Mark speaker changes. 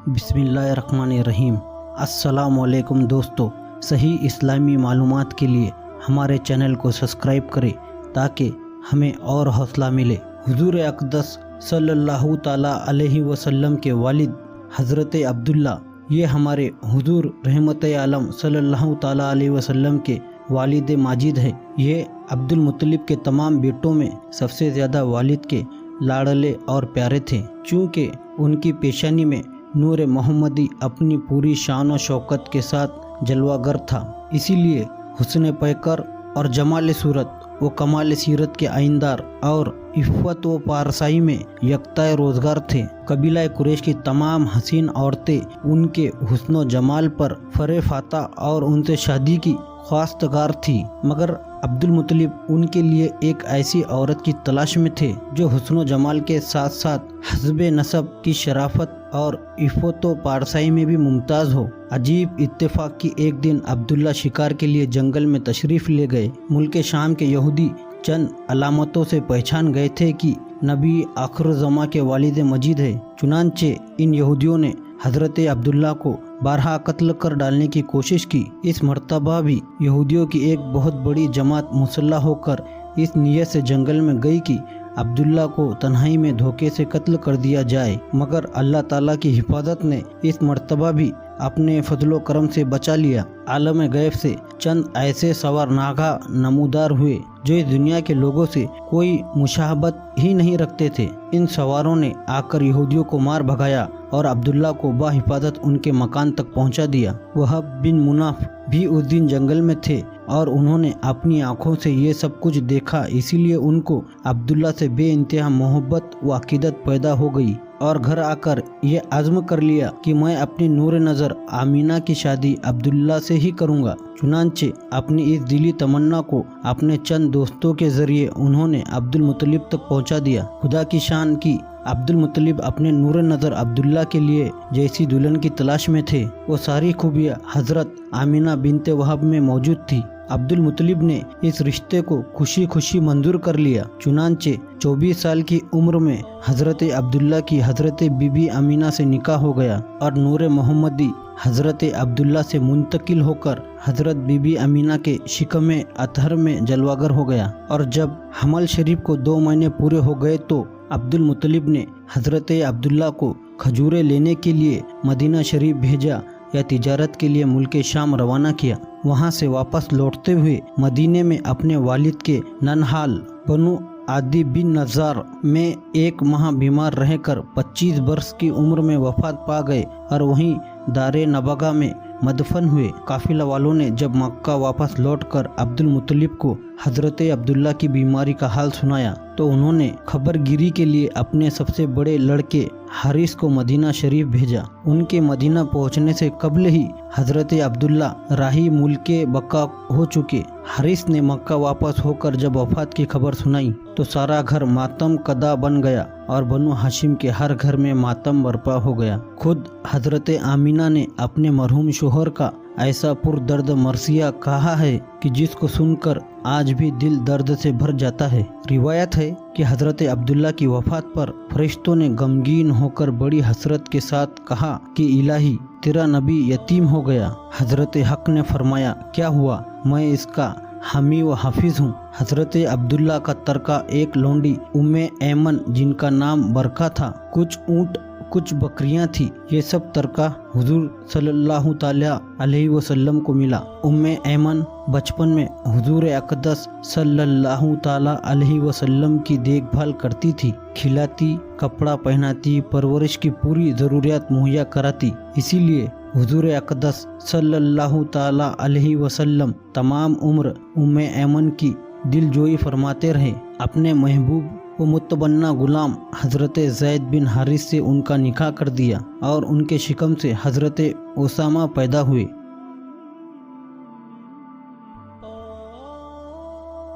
Speaker 1: بسم اللہ الرحمن الرحیم۔ السلام علیکم دوستو، صحیح اسلامی معلومات کے لیے ہمارے چینل کو سبسکرائب کریں تاکہ ہمیں اور حوصلہ ملے۔ حضور اقدس صلی اللہ تعالیٰ علیہ وسلم کے والد حضرت عبداللہ، یہ ہمارے حضور رحمت عالم صلی اللہ تعالیٰ علیہ وسلم کے والد ماجد ہے۔ یہ عبد المطلب کے تمام بیٹوں میں سب سے زیادہ والد کے لاڑلے اور پیارے تھے، چونکہ ان کی پیشانی میں نور محمدی اپنی پوری شان و شوکت کے ساتھ جلوہ گر تھا، اسی لیے حسن پیکر اور جمال صورت و کمال سیرت کے آئیندار اور عفت و پارسائی میں یکتا روزگار تھے۔ قبیلہ قریش کی تمام حسین عورتیں ان کے حسن و جمال پر فر فاتح اور ان سے شادی کی خواستگار تھی، مگر عبد المطلب ان کے لیے ایک ایسی عورت کی تلاش میں تھے جو حسن و جمال کے ساتھ ساتھ حسب نسب کی شرافت اور عفت و پارسائی میں بھی ممتاز ہو۔ عجیب اتفاق کی ایک دن عبداللہ شکار کے لیے جنگل میں تشریف لے گئے۔ ملک شام کے یہودی چند علامتوں سے پہچان گئے تھے کہ نبی آخر الزماں کے والد مجید ہے، چنانچہ ان یہودیوں نے حضرت عبداللہ کو بارہا قتل کر ڈالنے کی کوشش کی۔ اس مرتبہ بھی یہودیوں کی ایک بہت بڑی جماعت مسلح ہو کر اس نیت سے جنگل میں گئی کہ عبداللہ کو تنہائی میں دھوکے سے قتل کر دیا جائے، مگر اللہ تعالیٰ کی حفاظت نے اس مرتبہ بھی اپنے فضل و کرم سے بچا لیا۔ عالم غیب سے چند ایسے سوار ناگہاں نمودار ہوئے جو اس دنیا کے لوگوں سے کوئی مشابہت ہی نہیں رکھتے تھے۔ ان سواروں نے آ کر یہودیوں کو مار بھگایا اور عبداللہ کو بحفاظت ان کے مکان تک پہنچا دیا۔ وہب بن مناف بھی اس دن جنگل میں تھے اور انہوں نے اپنی آنکھوں سے یہ سب کچھ دیکھا، اسی لیے ان کو عبداللہ سے بے انتہا محبت و عقیدت پیدا ہو گئی اور گھر آ کر یہ عزم کر لیا کہ میں اپنی نور نظر آمینہ کی شادی عبداللہ سے ہی کروں گا۔ چنانچہ اپنی اس دلی تمنا کو اپنے چند دوستوں کے ذریعے انہوں نے عبد المطلب تک پہنچا دیا۔ خدا کی شان کی عبد المطلب اپنے نور نظر عبداللہ کے لیے جیسی دلہن کی تلاش میں تھے، وہ ساری خوبیاں حضرت آمینہ بنت وہب میں موجود تھی۔ عبد المطلب نے اس رشتے کو خوشی خوشی منظور کر لیا، چنانچہ 24 سال کی عمر میں حضرت عبداللہ کی حضرت بی بی آمینہ سے نکاح ہو گیا اور نور محمدی حضرت عبداللہ سے منتقل ہو کر حضرت بی بی آمینہ کے شکم اطہر میں جلوہ گر ہو گیا۔ اور جب حمل شریف کو 2 مہینے پورے ہو گئے تو عبد المطلب نے حضرت عبداللہ کو کھجوریں لینے کے لیے مدینہ شریف بھیجا یا تجارت کے لیے ملک شام روانہ کیا۔ وہاں سے واپس لوٹتے ہوئے مدینے میں اپنے والد کے ننہال بنو عدی بن نزار میں 1 ماہ بیمار رہ کر 25 برس کی عمر میں وفات پا گئے اور وہیں دار نبغہ میں مدفن ہوئے۔ قافلہ والوں نے جب مکہ واپس لوٹ کر عبد المطلب کو حضرت عبداللہ کی بیماری کا حال سنایا تو انہوں نے خبر گیری کے لیے اپنے سب سے بڑے لڑکے حارث کو مدینہ شریف بھیجا۔ ان کے مدینہ پہنچنے سے قبل ہی حضرت عبداللہ راہی ملک بقا ہو چکے۔ حارث نے مکہ واپس ہو کر جب وفات کی خبر سنائی تو سارا گھر ماتم کدا بن گیا اور بنو ہاشم کے ہر گھر میں ماتم برپا ہو گیا۔ خود حضرت آمینہ نے اپنے مرحوم شوہر کا ایسا پر درد مرثیہ کہا ہے کہ جس کو سن کر آج بھی دل درد سے بھر جاتا ہے۔ روایت ہے کہ حضرت عبداللہ کی وفات پر فرشتوں نے غمگین ہو کر بڑی حسرت کے ساتھ کہا کہ الہی، تیرا نبی یتیم ہو گیا۔ حضرت حق نے فرمایا، کیا ہوا؟ میں اس کا حامی و حافظ ہوں۔ حضرت عبداللہ کا ترکہ ایک لونڈی ام ایمن جن کا نام برکہ تھا، کچھ اونٹ کچھ بکریاں تھی، یہ سب ترکہ حضور صلی اللہ تعالیٰ علیہ وسلم کو ملا۔ ام ایمن بچپن میں حضور اقدس صلی اللہ تعالیٰ علیہ وسلم کی دیکھ بھال کرتی تھی، کھلاتی، کپڑا پہناتی، پرورش کی پوری ضروریات مہیا کراتی۔ اسی لیے حضور اقدس صلی اللہ تعالیٰ علیہ وسلم تمام عمر ام ایمن کی دل جوئی فرماتے رہے۔ اپنے محبوب و متبنہ غلام حضرت زید بن حارث سے ان کا نکاح کر دیا اور ان کے شکم سے حضرت اسامہ پیدا ہوئے۔